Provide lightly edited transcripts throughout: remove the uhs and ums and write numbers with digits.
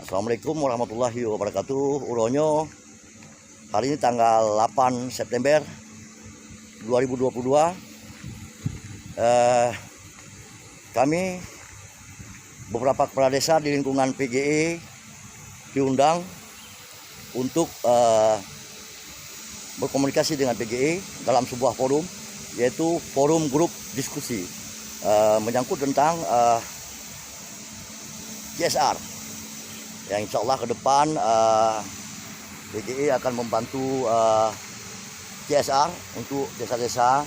Assalamualaikum warahmatullahi wabarakatuh. Uronyo, hari ini tanggal 8 September 2022. Kami beberapa kepala desa di lingkungan PGE diundang untuk berkomunikasi dengan PGE dalam sebuah forum, yaitu forum grup diskusi menyangkut tentang CSR, yang insya Allah ke depan PGE akan membantu CSR untuk desa-desa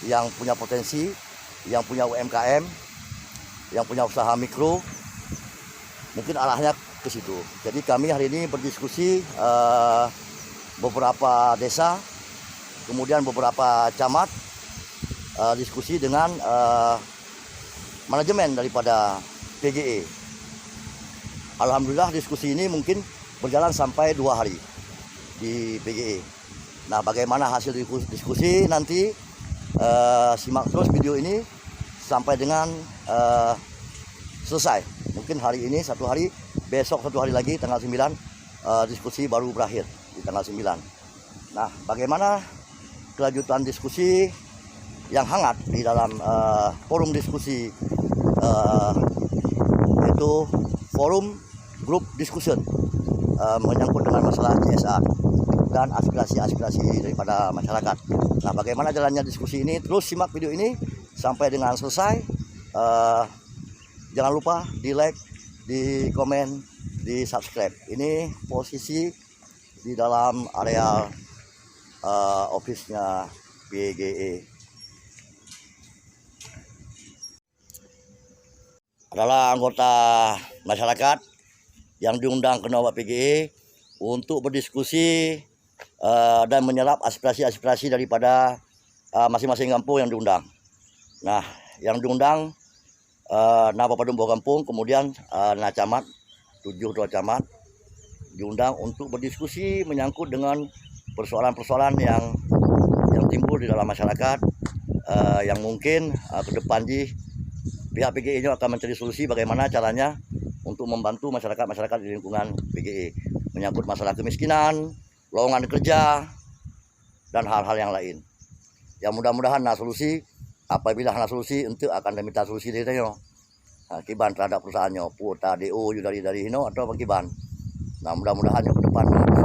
yang punya potensi, yang punya UMKM, yang punya usaha mikro. Mungkin arahnya ke situ. Jadi kami hari ini berdiskusi beberapa desa, kemudian beberapa camat, diskusi dengan manajemen daripada PGE. Alhamdulillah diskusi ini mungkin berjalan sampai 2 hari di PGE. Nah, bagaimana hasil diskusi nanti simak terus video ini sampai dengan selesai. Mungkin hari ini 1 hari, besok 1 hari lagi tanggal 9 diskusi baru berakhir di tanggal 9. Nah, bagaimana kelanjutan diskusi yang hangat di dalam forum diskusi yaitu forum grup discussion menyangkut dengan masalah CSR dan aspirasi-aspirasi daripada masyarakat. Nah, bagaimana jalannya diskusi ini? Terus simak video ini sampai dengan selesai. Jangan lupa di like, di komen, di subscribe. Ini posisi di dalam area office-nya PGE. Adalah anggota masyarakat yang diundang ke Nova PGE untuk berdiskusi dan menyerap aspirasi-aspirasi daripada masing-masing kampung yang diundang. Nah, yang diundang Napa Padumbo Kampung, kemudian camat, 2 camat diundang untuk berdiskusi menyangkut dengan persoalan-persoalan yang timbul di dalam masyarakat, yang mungkin ke depan pihak PGE ini akan mencari solusi bagaimana caranya untuk membantu masyarakat di lingkungan PGE menyangkut masalah kemiskinan, lowongan kerja, dan hal-hal yang lain. Yang mudah-mudahan solusi, apabila solusi untuk akan diminta solusi dari Tanya kiban terhadap perusahaannya, puta DO dari Hino atau kiban. Nah, mudah-mudahan ke depan solusi.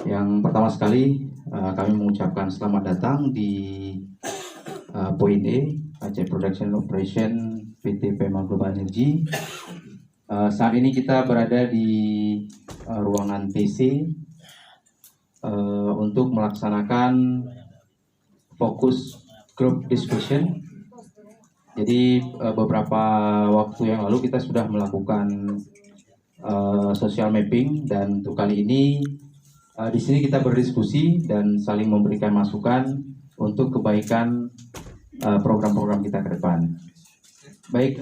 Yang pertama sekali kami mengucapkan selamat datang di poin E, Aceh Production Operation PT Pema Global Energy. Saat ini kita berada di ruangan TC untuk melaksanakan fokus group discussion. Jadi beberapa waktu yang lalu kita sudah melakukan social mapping, dan untuk kali ini di sini kita berdiskusi dan saling memberikan masukan untuk kebaikan program-program kita ke depan. Baik,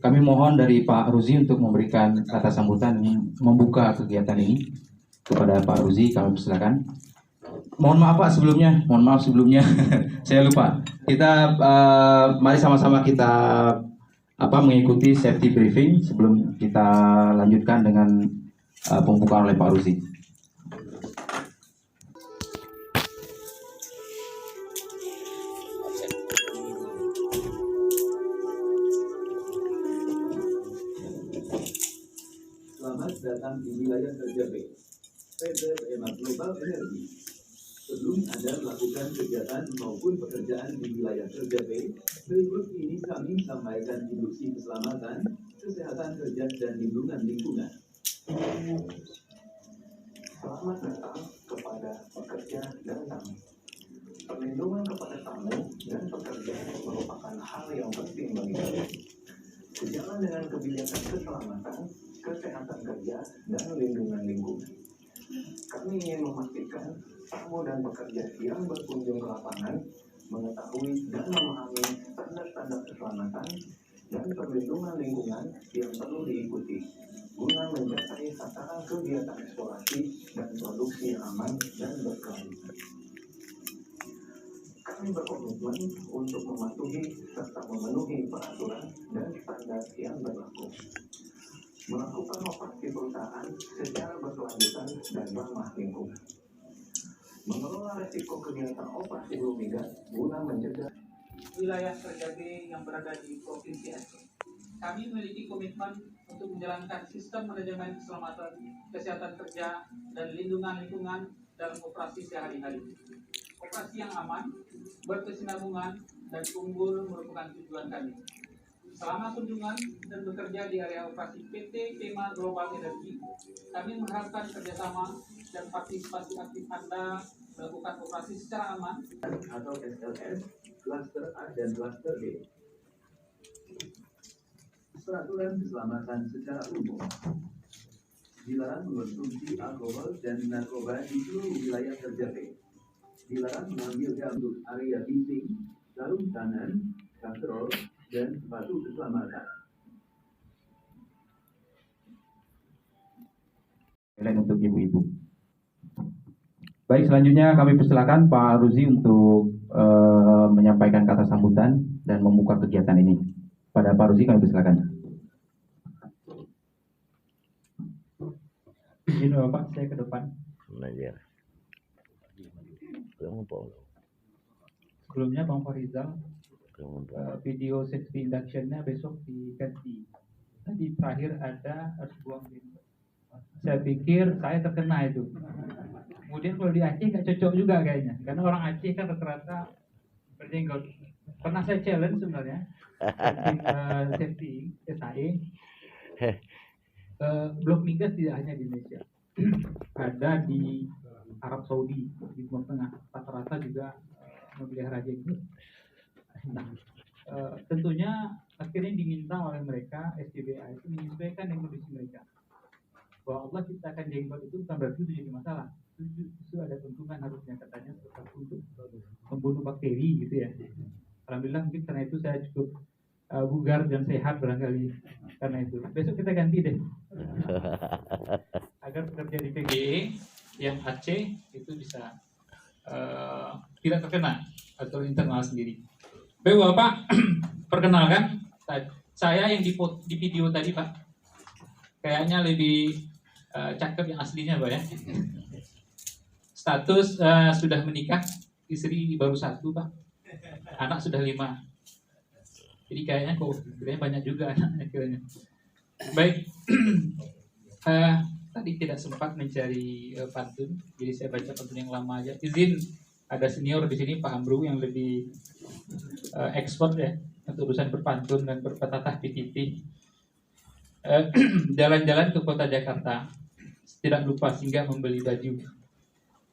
kami mohon dari Pak Ruzi untuk memberikan kata sambutan membuka kegiatan ini. Kepada Pak Ruzi, kami persilakan. Mohon maaf Pak sebelumnya, saya lupa. Kita mari sama-sama kita mengikuti safety briefing sebelum kita lanjutkan dengan pembukaan oleh Pak Ruzi. Selamat datang di wilayah kerja B, PT Pema Global Energy. Sebelum Anda melakukan kegiatan maupun pekerjaan di wilayah kerja B, berikut ini kami sampaikan induksi keselamatan, kesehatan kerja, dan lindungan lingkungan. Selamat datang kepada pekerja dan tamu. Perlindungan kepada tamu dan pekerja merupakan hal yang penting bagi kami. Sejalan dengan kebijakan keselamatan, kesehatan kerja, dan lindungan lingkungan, kami ingin memastikan tamu dan pekerja yang berkunjung ke lapangan mengetahui dan memahami standar-standar keselamatan dan perlindungan lingkungan yang perlu diikuti guna mencapai sasaran kegiatan eksplorasi dan produksi yang aman dan berkelanjutan. Kami berkomitmen untuk mematuhi serta memenuhi peraturan dan standar yang berlaku. resiko kegiatan operasi Blue Migas guna mencegah wilayah kerja B yang berada di Provinsi Aceh. Kami memiliki komitmen untuk menjalankan sistem manajemen keselamatan, kesehatan kerja, dan lindungan lingkungan dalam operasi sehari-hari. Operasi yang aman, berkesinambungan, dan unggul merupakan tujuan kami. Selama kunjungan dan bekerja di area operasi PT Kema Global Energy, kami mengharapkan kerjasama dan partisipasi aktif Anda melakukan operasi secara aman atau SLS, klaster A dan klaster B. Peraturan keselamatan secara umum. Dilarang mengonsumsi alkohol dan narkoba di seluruh wilayah kerja B. Dilarang mengambil gambar area bising, sarung tangan, katrol, dan sepatu keselamatan. Lain untuk ibu-ibu. Baik, selanjutnya kami persilakan Pak Ruzi untuk menyampaikan kata sambutan dan membuka kegiatan ini. Pada Pak Ruzi kami persilakan. Izin Bapak, saya ke depan. Mengajar. Sebelumnya Bang Farizal, video safety induction-nya besok diganti. Tadi terakhir ada harus buang diri. Saya pikir saya terkena itu. Kemudian kalau di Aceh nggak cocok juga kayaknya, karena orang Aceh kan rata-rata berjenggot. Pernah saya challenge sebenarnya, tim safety SAE. Blok migas tidak hanya di Indonesia, ada di Arab Saudi, di Timur Tengah, rata-rata juga memelihara jenggot. Nah, tentunya akhirnya diminta oleh mereka SCBA itu menyesuaikan dengan kondisi mereka. Bahwa Allah ciptakan jenggot itu bukan berarti itu jadi masalah. Itu ada keuntungan harusnya katanya untuk membunuh bakteri gitu ya. Alhamdulillah mungkin karena itu saya cukup bugar dan sehat barangkali karena itu. Besok kita ganti deh. Agar pekerja di PGE yang Aceh itu bisa tidak terkena atau internal sendiri. Baik Bapak, perkenalkan saya yang di video tadi Pak. Kayaknya lebih cakep yang aslinya Pak ya. Status sudah menikah, istri baru 1 Pak. Anak sudah 5. Jadi kayaknya banyak juga anaknya kayaknya. Baik, tadi tidak sempat mencari pantun, jadi saya baca pantun yang lama aja. Izin ada senior di sini Pak Amru yang lebih expert ya untuk urusan berpantun dan berpatah PTT. Jalan-jalan ke kota Jakarta, tidak lupa singgah membeli baju.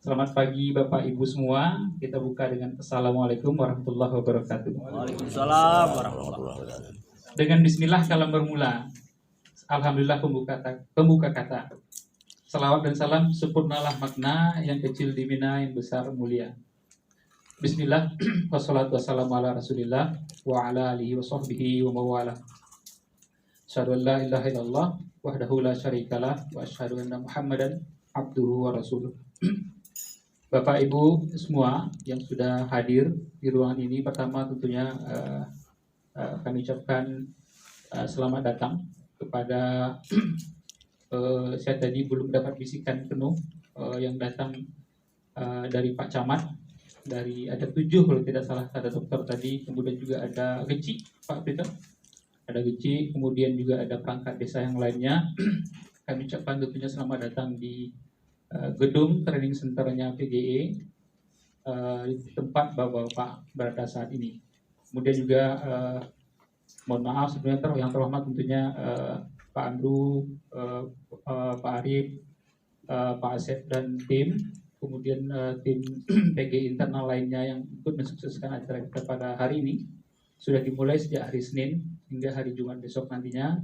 Selamat pagi Bapak Ibu semua. Kita buka dengan Assalamualaikum warahmatullahi wabarakatuh. Waalaikumsalam warahmatullahi wabarakatuh. Dengan bismillah kalam bermula. Alhamdulillah pembuka kata. Salawat dan salam sempurnalah makna, yang kecil dimina, yang besar mulia. Bismillah, wassalatu wassalamu ala rasulillah wa ala alihi wa sahbihi wa mawala. Asyhadu an la ilaha illallah wahdahu la syarikalah wa asyhadu anna Muhammadan abduhu wa rasuluh. Bapak Ibu semua yang sudah hadir di ruangan ini, pertama tentunya kami ucapkan selamat datang kepada saya tadi belum dapat bisikan penuh yang datang dari Pak Camat, dari ada 7 kalau tidak salah, ada dokter tadi, kemudian juga ada Geci Pak Peter, ada Geci, kemudian juga ada perangkat desa yang lainnya. Kami ucapkan tentunya selamat datang di gedung training centernya PGE, di tempat Bapak berada saat ini. Kemudian juga mohon maaf sebenarnya yang terhormat tentunya Pak Andrew, Pak Arif, Pak Asep dan tim, kemudian tim PGE internal lainnya yang ikut mensukseskan acara kita pada hari ini. Sudah dimulai sejak hari Senin hingga hari Jumat besok nantinya.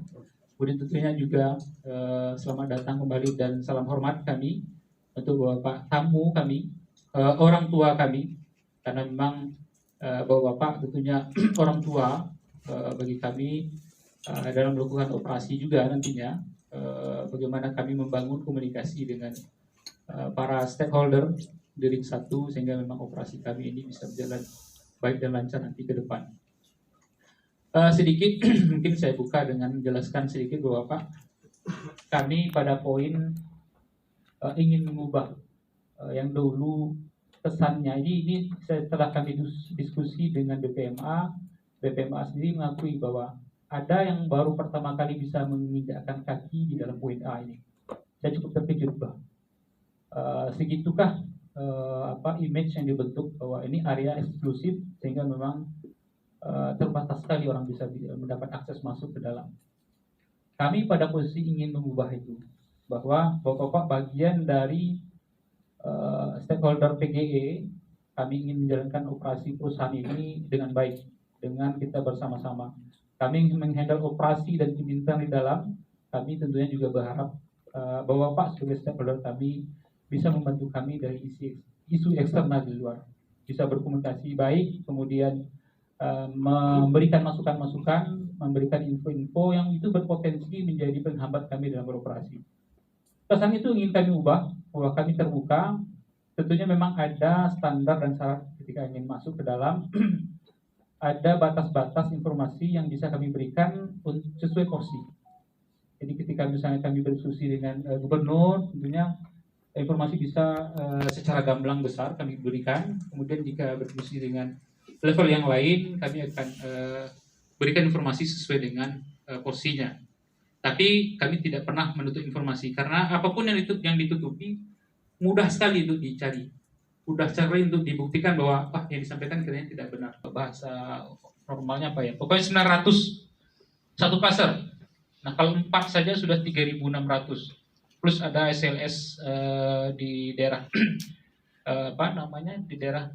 Kemudian tentunya juga selamat datang kembali dan salam hormat kami untuk Bapak tamu kami, orang tua kami, karena memang Bapak tentunya orang tua bagi kami dalam melakukan operasi juga nantinya, bagaimana kami membangun komunikasi dengan para stakeholder di Ring 1 sehingga memang operasi kami ini bisa berjalan baik dan lancar nanti ke depan. Sedikit mungkin saya buka dengan menjelaskan sedikit bahwa Bapak, kami pada poin ingin mengubah yang dulu pesannya ini setelah kami diskusi dengan BPMA sendiri mengakui bahwa ada yang baru pertama kali bisa menginjakkan kaki di dalam poin A ini. Saya cukup terkejut, Bang. Segitukah image yang dibentuk bahwa ini area eksklusif sehingga memang terbatas sekali orang bisa mendapat akses masuk ke dalam. Kami pada posisi ingin mengubah itu, bahwa Bapak bagian dari stakeholder PGE, kami ingin menjalankan operasi perusahaan ini dengan baik, dengan kita bersama-sama. Kami ingin menghandle operasi dan tim internal di dalam. Kami tentunya juga berharap bahwa Bapak sebagai stakeholder kami bisa membantu kami dari isu eksternal di luar, bisa berkomunikasi baik, kemudian memberikan masukan-masukan, memberikan info-info yang itu berpotensi menjadi penghambat kami dalam beroperasi. Pesan itu ingin kami ubah, bahwa kami terbuka. Tentunya memang ada standar dan syarat ketika ingin masuk ke dalam. Ada batas-batas informasi yang bisa kami berikan sesuai porsi. Jadi ketika misalnya kami berdiskusi dengan gubernur, tentunya informasi bisa secara gamblang besar kami berikan. Kemudian jika berdiskusi dengan level yang lain, kami akan berikan informasi sesuai dengan porsinya. Tapi kami tidak pernah menutup informasi, karena apapun yang ditutupi mudah sekali untuk dicari, mudah sekali untuk dibuktikan bahwa yang disampaikan kiranya tidak benar. Bahasa normalnya apa ya? Pokoknya 900 satu pasar. Nah kalau 4 saja sudah 3.600, plus ada SLS di daerah di daerah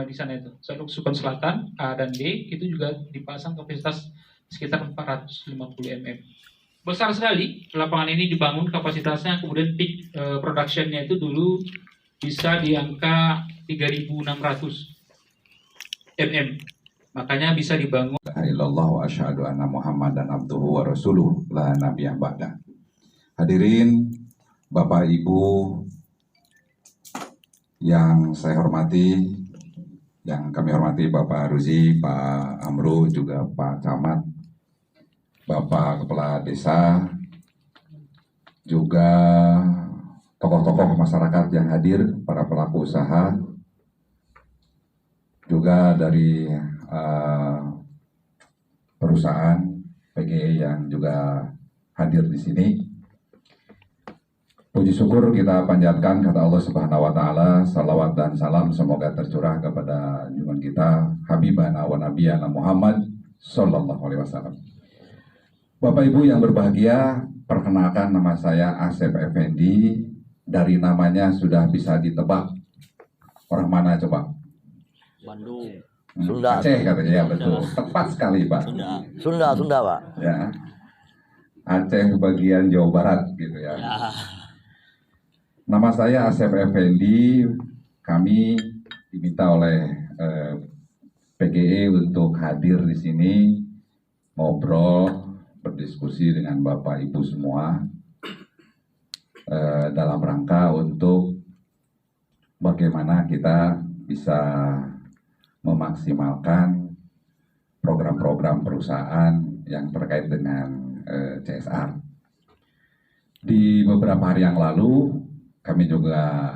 di sana itu, Sukun Selatan A dan D itu juga dipasang kapasitas sekitar 450 mm. Besar sekali lapangan ini dibangun, kapasitasnya kemudian peak productionnya itu dulu bisa di angka 3.600 mm. Makanya bisa dibangun. Illallah wa asyhadu anna Muhammadan abduhu wa rasuluh la nabiyya ba'da. Hadirin Bapak Ibu yang saya hormati, yang kami hormati Bapak Ruzi, Pak Amru, juga Pak Camat, Bapak Kepala Desa, juga tokoh-tokoh masyarakat yang hadir, para pelaku usaha, juga dari perusahaan PGE yang juga hadir di sini. Puji syukur kita panjatkan kata Allah Subhanahu wa taala, salawat dan salam semoga tercurah kepada junjungan kita Habibana wa Nabiyana Muhammad sallallahu alaihi wasallam. Bapak Ibu yang berbahagia, perkenalkan nama saya Asep Effendi. Dari namanya sudah bisa ditebak orang mana coba? Bandung. Sunda. Aceh katanya, ya betul. Tepat sekali Pak. Sunda Pak. Ya. Aceh bagian Jawa Barat gitu ya. Nama saya Asep Effendi. Kami diminta oleh PGE untuk hadir di sini, ngobrol, berdiskusi dengan Bapak Ibu semua dalam rangka untuk bagaimana kita bisa memaksimalkan program-program perusahaan yang terkait dengan CSR. Di beberapa hari yang lalu kami juga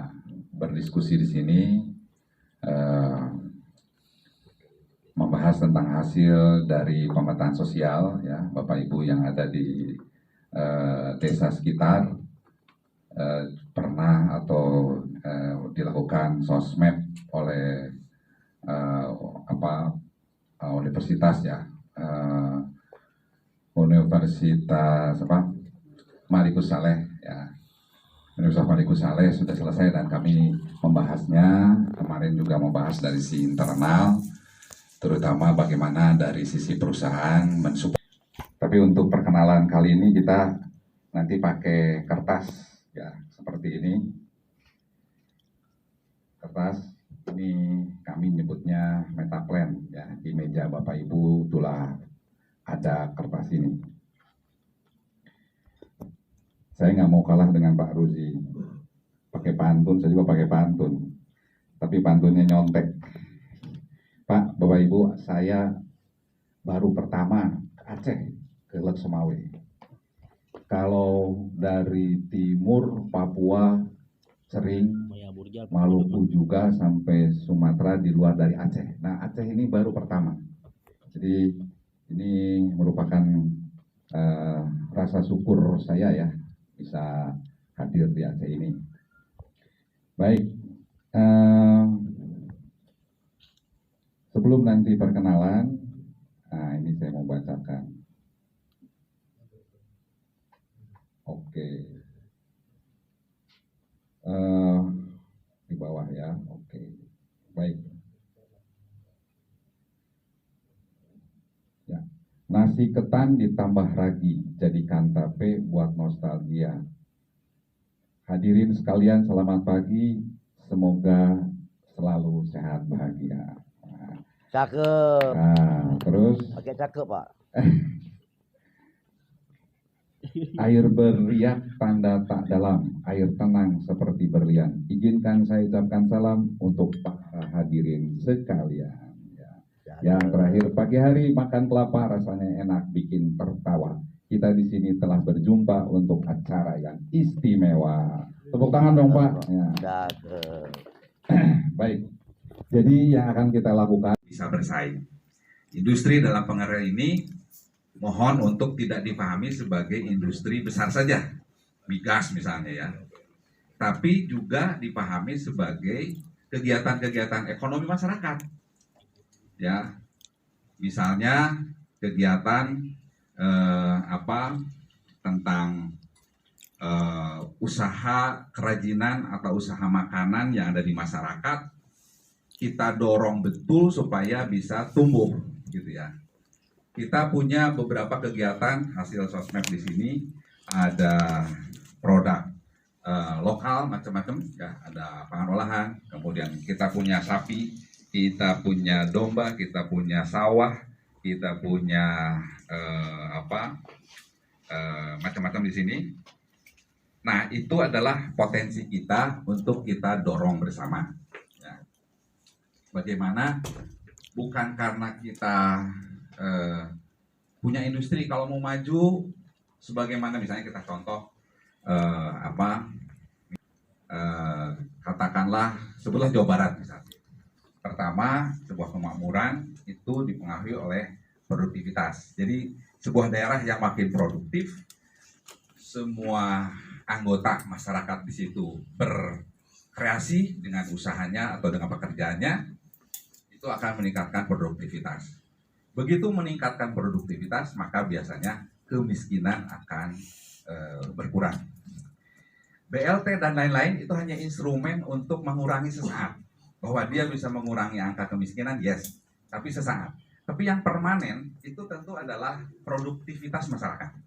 berdiskusi di sini membahas tentang hasil dari pemetaan sosial, ya Bapak Ibu yang ada di desa sekitar pernah atau dilakukan sosmed oleh universitas ya, Universitas Malikus Saleh ya. Universitas Malikus Saleh sudah selesai dan kami membahasnya. Kemarin juga membahas dari sisi internal, terutama bagaimana dari sisi perusahaan mensupport. Tapi untuk perkenalan kali ini kita nanti pakai kertas ya, seperti ini. Kertas ini kami nyebutnya metaplan ya. Di meja Bapak Ibu itulah ada kertas ini. Saya nggak mau kalah dengan Pak Ruzi. Pakai pantun, saya juga pakai pantun. Tapi pantunnya nyontek. Pak, Bapak Ibu, saya baru pertama ke Aceh, ke Lek Sumawe. Kalau dari timur Papua sering Maluku juga sampai Sumatera di luar dari Aceh. Nah, Aceh ini baru pertama. Jadi ini merupakan rasa syukur saya ya bisa hadir di Aceh ini. Baik, sebelum nanti perkenalan, nah ini saya mau bacakan. Oke, di bawah ya. Oke, baik. Ya, nasi ketan ditambah ragi, jadikan tape buat nostalgia. Hadirin sekalian, selamat pagi. Semoga selalu sehat bahagia. Cakep. Nah, terus Pakai cakep, Pak. air beriak tanda tak dalam, air tenang seperti berlian. Izinkan saya ucapkan salam untuk para hadirin sekalian. Ya. Yang terakhir, pagi hari makan kelapa rasanya enak, bikin tertawa. Kita di sini telah berjumpa untuk acara yang istimewa. Tepuk tangan dong, Pak. Ya. Cakep. Baik. Jadi yang akan kita lakukan bisa bersaing. Industri dalam pengertian ini mohon untuk tidak dipahami sebagai industri besar saja, migas misalnya ya, tapi juga dipahami sebagai kegiatan-kegiatan ekonomi masyarakat, ya, misalnya kegiatan tentang usaha kerajinan atau usaha makanan yang ada di masyarakat, kita dorong betul supaya bisa tumbuh, gitu ya. Kita punya beberapa kegiatan hasil sosmed di sini, ada produk lokal macam-macam, ya, ada pangan olahan, kemudian kita punya sapi, kita punya domba, kita punya sawah, kita punya macam-macam di sini. Nah, itu adalah potensi kita untuk kita dorong bersama. Ya. Bagaimana? Bukan karena kita punya industri, kalau mau maju, sebagaimana misalnya kita contoh katakanlah sebutlah Jawa Barat misalnya. Pertama, sebuah kemakmuran itu dipengaruhi oleh produktivitas. Jadi sebuah daerah yang makin produktif, semua anggota masyarakat di situ berkreasi dengan usahanya atau dengan pekerjaannya, itu akan meningkatkan produktivitas. Begitu meningkatkan produktivitas, maka biasanya kemiskinan akan berkurang. BLT dan lain-lain itu hanya instrumen untuk mengurangi sesaat. Bahwa dia bisa mengurangi angka kemiskinan, yes, tapi sesaat. Tapi yang permanen itu tentu adalah produktivitas masyarakat.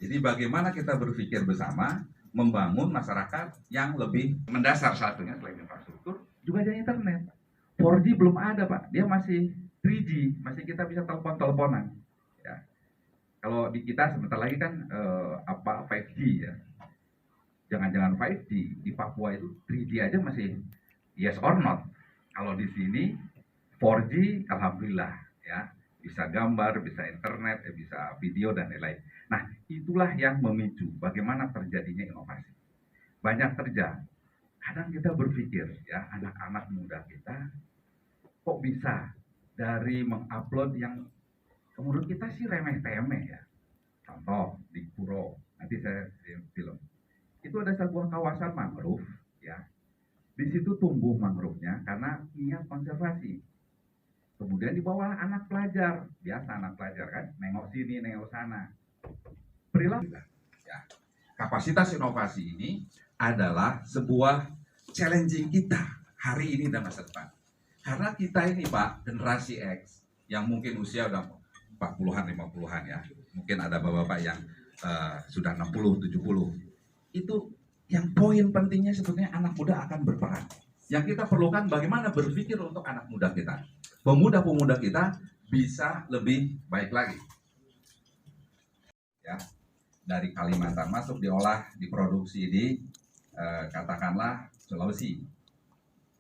Jadi bagaimana kita berpikir bersama membangun masyarakat yang lebih mendasar, satunya selain infrastruktur juga ada internet. 4G belum ada, Pak. Dia masih 3G, masih kita bisa telepon-teleponan. Ya. Kalau di kita sebentar lagi kan 5G ya. Jangan-jangan 5G di Papua itu 3G aja masih yes or not. Kalau di sini 4G, alhamdulillah ya, bisa gambar, bisa internet, bisa video dan lain-lain. Nah, itulah yang memicu bagaimana terjadinya inovasi. Banyak kerja. Kadang kita berpikir ya, anak-anak muda kita kok bisa dari mengupload yang menurut kita sih remeh-temeh ya. Contoh di Puro, nanti saya film. Itu ada sebuah kawasan mangrove ya. Di situ tumbuh mangrove-nya karena niat konservasi. Kemudian dibawa anak pelajar, biasa anak pelajar kan, nengok sini, nengok sana. Perilaku ya. Kapasitas inovasi ini adalah sebuah challenging kita hari ini dan masa depan. Karena kita ini Pak, generasi X yang mungkin usia udah 40-an, 50-an ya. Mungkin ada bapak-bapak yang sudah 60, 70. Itu yang poin pentingnya sebetulnya anak muda akan berperan. Yang kita perlukan bagaimana berpikir untuk anak muda kita. Pemuda-pemuda kita bisa lebih baik lagi. Ya. Dari Kalimantan masuk diolah, diproduksi di katakanlah Sulawesi.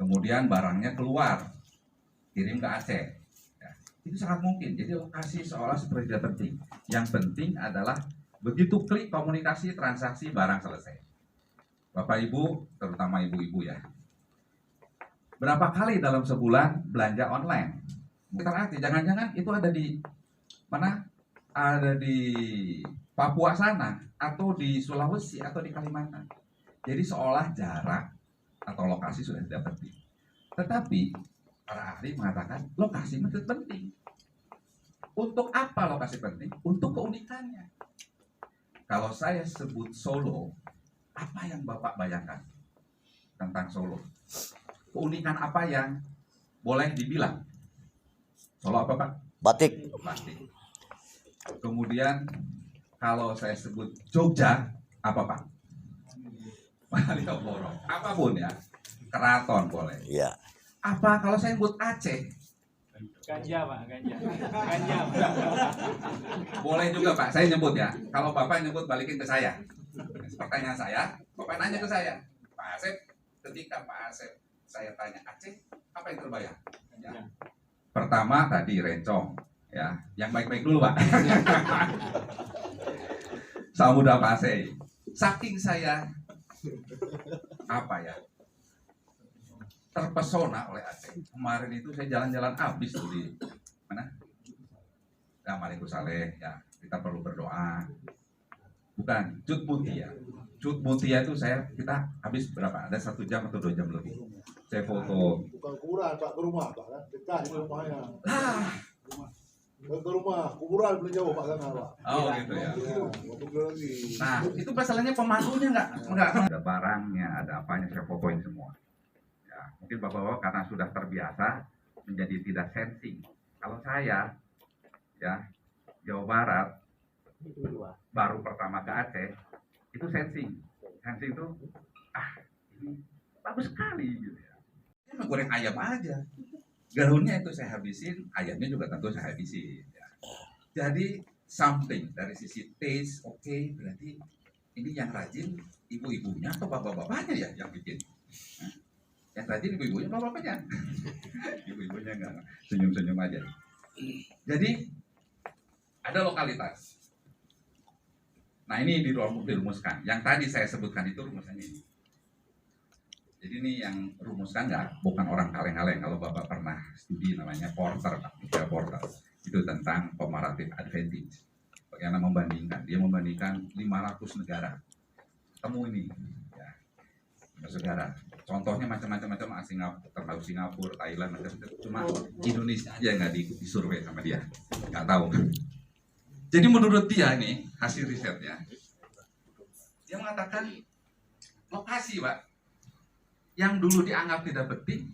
Kemudian barangnya keluar, kirim ke Aceh. Ya. Itu sangat mungkin. Jadi lokasi seolah seperti tidak penting. Yang penting adalah begitu klik komunikasi, transaksi, barang selesai. Bapak Ibu, terutama ibu-ibu ya, Berapa kali dalam sebulan belanja online? Berarti jangan-jangan itu ada di mana? Ada di Papua sana, atau di Sulawesi, atau di Kalimantan. Jadi seolah jarak atau lokasi sudah tidak penting. Tetapi para ahli mengatakan lokasi itu penting. Untuk apa lokasi penting? Untuk keunikannya. Kalau saya sebut Solo, apa yang Bapak bayangkan tentang Solo? Keunikan apa yang boleh dibilang? Solo apa Pak? Batik. Batik. Kemudian kalau saya sebut Jogja, apa Pak? Malioboro. Apapun ya. Keraton boleh. Iya. Apa kalau saya sebut Aceh? Ganja Pak, ganja. Ganja. Boleh juga Pak, saya nyebut ya. Kalau Bapak nyebut balikin ke saya. Pertanyaan saya, Bapak nanya ke saya. Pak Asep, ketika Pak Asep saya tanya Aceh, apa yang terbayang? Ya. Pertama tadi rencong, ya. Yang baik-baik dulu Pak. Samudra Pasai. Saking saya apa ya? Terpesona oleh Aceh. Kemarin itu saya jalan-jalan habis tuh di mana? Ya, Malikus Saleh ya. Kita perlu berdoa. Bukan, Cut Mutia. Cut Mutia itu kita habis berapa? Ada 1 jam atau 2 jam lebih. Saya foto. Bukan kuburan Pak, ke rumah Pak kan? Dekat di rumahnya. Ah, Ke rumah, kuburan belum jauh Pak sana Pak. oh gitu ya. Ya, waktu beli lagi. Nah, itu masalahnya pemandunya enggak ada barangnya, ada apanya saya fotoin semua. Ya, mungkin Bapak-bapak karena sudah terbiasa menjadi tidak sensing. Kalau saya ya Jawa Barat baru pertama ke Aceh itu sensing. Sensing itu ini bagus sekali gitu ya. Saya mau goreng ayam aja. Garunnya itu saya habisin, ayamnya juga tentu saya habisin. Ya. Jadi something dari sisi taste oke, berarti ini yang rajin ibu-ibunya atau bapak-bapaknya ya yang bikin. Nah, yang rajin ibu-ibunya bapak-bapaknya. Ibu-ibunya enggak senyum-senyum aja. Jadi ada lokalitas. Nah ini dirumuskan. Yang tadi saya sebutkan itu rumusannya ini. Jadi ini yang rumuskan bukan orang kaleng-kaleng. Kalau Bapak pernah studi namanya Porter, Michael Porter. Itu tentang comparative advantage. Bagaimana membandingkan. Dia membandingkan 500 negara. Ketemu ini. Ya, 500 negara. Contohnya macam-macam termasuk Singapura, Thailand, macam-macam. Cuma Indonesia aja nggak disurvei sama dia. Nggak tahu. Jadi menurut dia ini, hasil risetnya, dia mengatakan lokasi Pak, yang dulu dianggap tidak penting,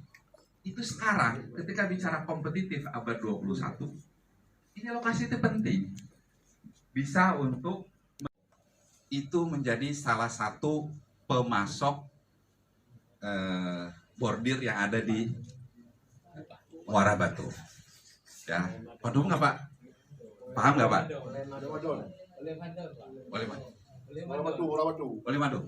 itu sekarang ketika bicara kompetitif abad 21, ini lokasi itu penting. Bisa untuk itu menjadi salah satu pemasok bordir yang ada di Muara Batu. Ya, waduh nggak Pak? Paham nggak Pak? Boleh Pak. Boleh Madu.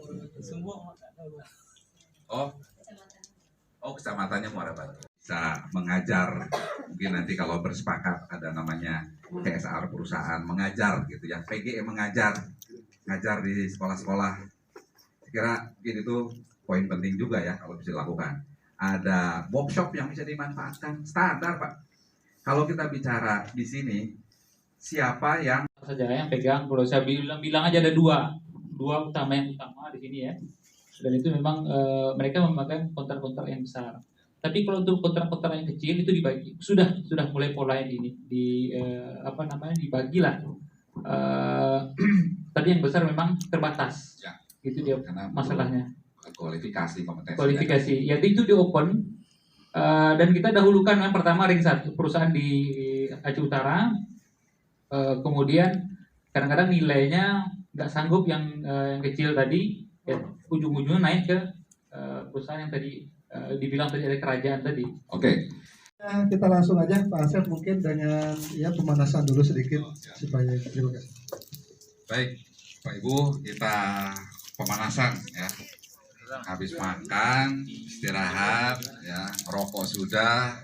Oh kecamatannya Muara Batu. Bisa mengajar, mungkin nanti kalau bersepakat ada namanya CSR perusahaan mengajar gitu ya, PGE mengajar di sekolah-sekolah. Saya kira mungkin itu poin penting juga ya kalau bisa dilakukan. Ada workshop yang bisa dimanfaatkan standar Pak. Kalau kita bicara di sini siapa yang Saja yang pegang, kalau saya bilang aja ada dua utama yang utama di sini ya. Dan itu memang mereka memakai kontrak-kontrak yang besar. Tapi kalau untuk kontrak-kontrak yang kecil itu dibagi, sudah mulai pola ini dibagi lah. Tadi yang besar memang terbatas. Ya. Itu dia karena masalahnya. Kualifikasi kompetensi. Kualifikasi, ya itu di open. Dan kita dahulukan yang pertama ring 1 perusahaan di Aceh Utara. Kemudian kadang-kadang nilainya nggak sanggup yang kecil tadi. Ya, ujung-ujungnya naik ke perusahaan yang tadi dibilang tadi ada kerajaan tadi. Oke. Kita langsung aja Pak Asep mungkin dengan ya pemanasan dulu sedikit supaya terima kasih. Baik, Pak Ibu, kita pemanasan ya. Habis makan, istirahat, ya, rokok sudah,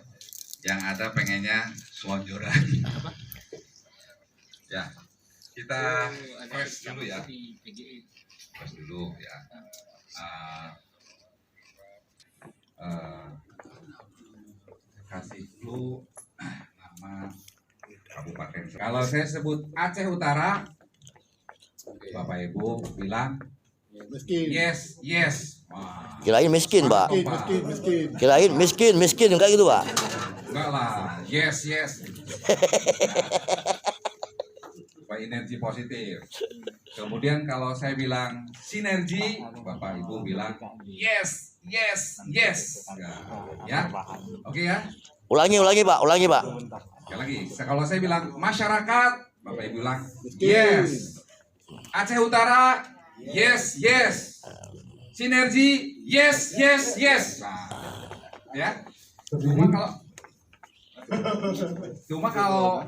yang ada pengennya selonjoran. Ya, kita fresh dulu ya. Fresh dulu ya. kasih clue nama kabupaten. Kalau saya sebut Aceh Utara, Bapak Ibu bilang Miskin. yes, yes. Wah, Kirain miskin, Pak. Miskin. Kirain miskin kayak gitu, Pak. enggak lah, yes, yes. Supaya energi positif. Kemudian kalau saya bilang sinergi, Bapak Ibu bilang yes, yes, yes. Ya, oke ya. Ulangi, Pak. Sekali lagi, kalau saya bilang masyarakat, Bapak Ibu bilang yes. Aceh Utara, yes, yes. Sinergi, yes, yes, yes. Nah, ya. Cuma kalau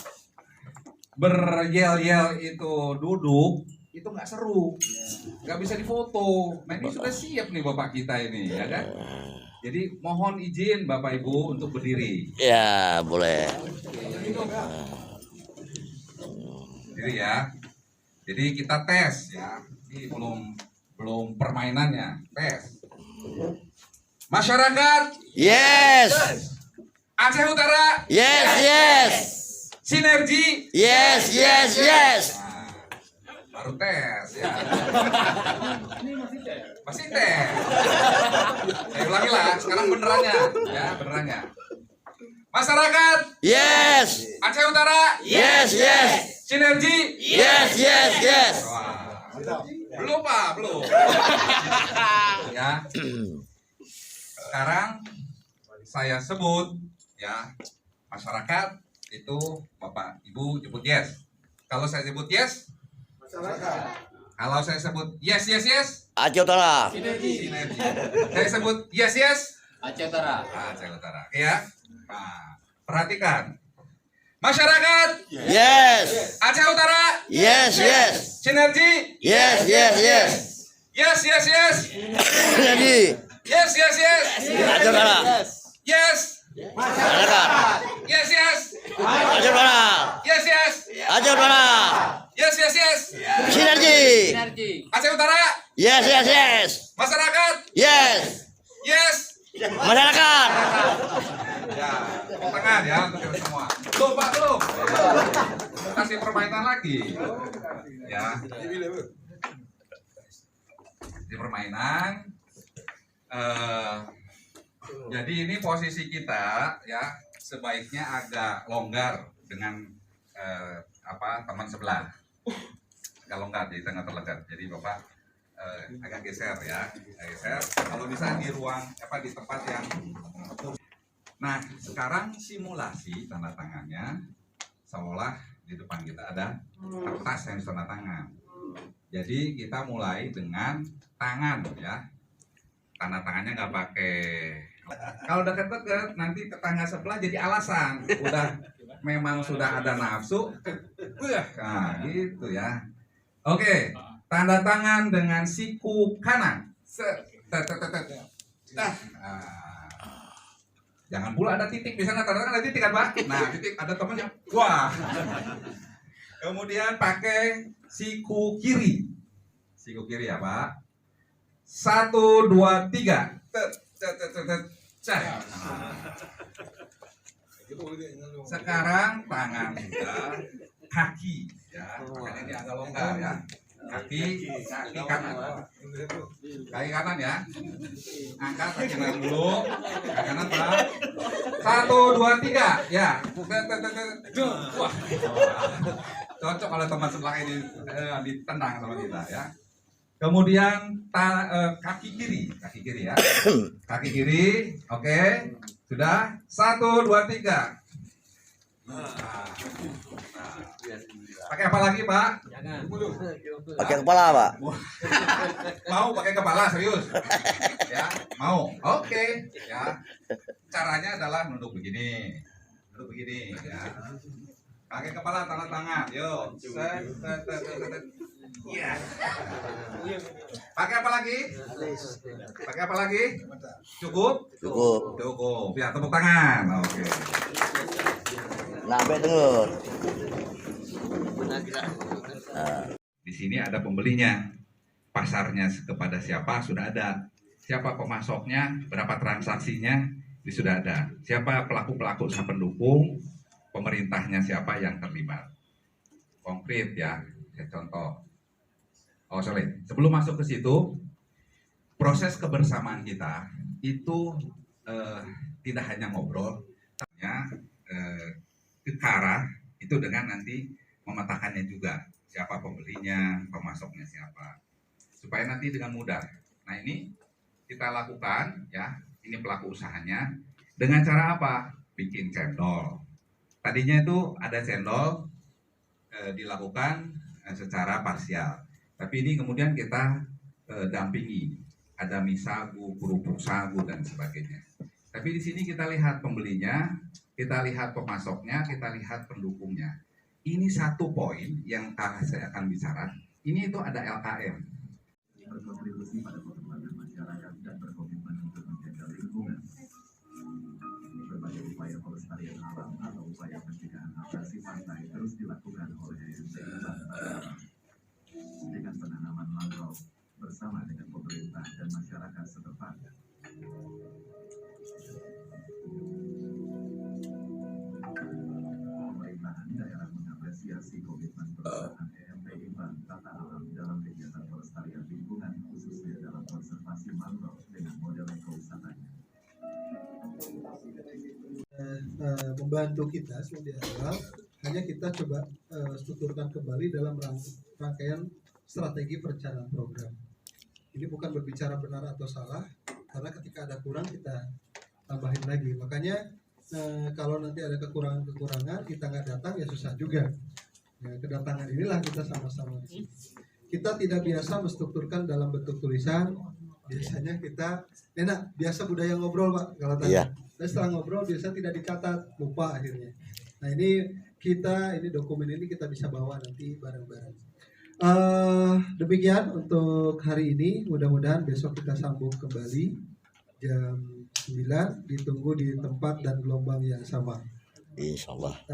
beryel-yel itu duduk, itu nggak seru, nggak bisa difoto. Nah ini sudah siap nih Bapak kita ini, ya kan? Jadi mohon izin Bapak Ibu untuk berdiri. Ya, boleh. Berdiri ya. Jadi kita tes ya. Ini belum permainannya, tes. Masyarakat Yes. Aceh Utara, Yes. sinergi. Yes. Nah, baru tes ya. Masih tes. Saya ulangi lah, sekarang benerannya ya, benerannya. Masyarakat Yes. Aceh Utara, Yes. sinergi. Yes. Wah, belum Pak, belum. Ya. Sekarang saya sebut ya, masyarakat itu Bapak Ibu sebut yes. Kalau saya sebut yes, masyarakat. Kalau saya sebut yes. Aceh Utara. Sinergi. Saya sebut yes. Aceh Utara. Aceh Utara. Oke ya. Nah, perhatikan. Masyarakat Yes. Aceh Utara, Yes. sinergi. Yes. Yes. Jadi, Yes. Aceh Utara. Yes. Masyarakat. Yes. Aceh Utara. Yes. Aceh Utara. Yes. Sinergi. Aceh Utara, Yes. masyarakat. Yes. Yes. Masyarakat. Ya, tepuk tangan ya untuk kita semua. Belum Pak, belum. Kasih permainan lagi. Ya. Di permainan. Jadi ini posisi kita ya sebaiknya agak longgar dengan teman sebelah. Agak longgar di tengah terlegat. Jadi Bapak agak geser ya, geser. Kalau bisa di ruang di tempat yang. Nah, sekarang simulasi tanda tangannya seolah di depan kita ada kertas yang tanda tangan. Jadi kita mulai dengan tangan ya. Tanda tangannya nggak pakai. Kalau deket-deket nanti tetangga sebelah jadi alasan. Memang sudah ada nafsu. Nah, gitu ya. Oke, tanda tangan dengan siku kanan. Jangan pula ada titik di sana, tanda tangan ada titik kan Pak? Nah, titik ada temannya. Wah. Kemudian pakai siku kiri. Siku kiri ya Pak. 1, 2, 3. Sekarang tangan kita kaki ya. Makanya ini agak longgar ya. Kaki kanan. Kaki kanan ya. Angkat kaki kanan dulu. Kaki kanan Pak. 1, 2, 3 ya. Wah. Cocok kalau teman sebelah ini ditendang sama kita ya. Kemudian kaki kiri ya. Kaki kiri, oke. Sudah. 1, 2, 3. Pakai apa lagi Pak? Pakai kepala, Pak. Mau pakai kepala serius? Ya, mau. Oke, ya. Caranya adalah nunduk begini ya. Pakai kepala tanda tangan, yuk. Ya. Pakai apa lagi? Cukup. Ya, tepuk tangan. Oke. Nah, dengar. Di sini ada pembelinya. Pasarnya kepada siapa sudah ada. Siapa pemasoknya, berapa transaksinya, Ini sudah ada. Siapa pelaku-pelaku sama pendukung, pemerintahnya siapa yang terlibat. Konkret ya, saya contoh. Oh sorry, sebelum masuk ke situ, proses kebersamaan kita itu tidak hanya ngobrol, tapi ke arah itu dengan nanti memetakannya juga. Siapa pembelinya, pemasoknya siapa. Supaya nanti dengan mudah. Nah ini kita lakukan ya, ini pelaku usahanya. Dengan cara apa? Bikin cendol. Tadinya itu ada cendol dilakukan secara parsial. Tapi ini kemudian kita dampingi. Ada mie sagu, kerupuk sagu, dan sebagainya. Tapi di sini kita lihat pembelinya, kita lihat pemasoknya, kita lihat pendukungnya. Ini satu poin yang saya akan bicara. Ini itu ada LKM. Berkontribusi pada perkembangan masyarakat dan berkomitmen untuk menjaga lingkungan. Berbagai upaya pelestarian alam atau upaya pencegahan abrasi pantai terus dilakukan oleh MTI Banten dengan penanaman mangrove bersama dengan pemerintah dan masyarakat setempat. Pemerintahan daerah mengapresiasi komitmen perusahaan EMPI Bank Tata Alam dalam kegiatan pelestarian lingkungan khususnya dalam konservasi mangrove dengan model ekowisatanya. Membantu kita di awal, hanya kita coba strukturkan kembali dalam rangkaian strategi perencanaan program. Ini bukan berbicara benar atau salah, karena ketika ada kurang kita tambahin lagi. Makanya kalau nanti ada kekurangan kita nggak datang ya susah juga. Ya, kedatangan inilah kita sama-sama. Kita tidak biasa menstrukturkan dalam bentuk tulisan. Biasanya kita biasa budaya ngobrol Pak kalau tadi. Iya. Dan setelah ngobrol biasa tidak dicatat, lupa akhirnya. Nah ini dokumen ini kita bisa bawa nanti bareng-bareng. Demikian untuk hari ini. Mudah-mudahan besok kita sambung kembali jam 9. Ditunggu di tempat dan gelombang yang sama. Insyaallah.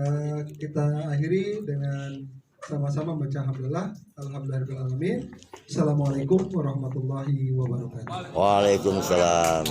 Kita akhiri dengan sama-sama membaca alhamdulillah. Alhamdulillahirrahmanirrahim. Assalamualaikum warahmatullahi wabarakatuh. Waalaikumsalam.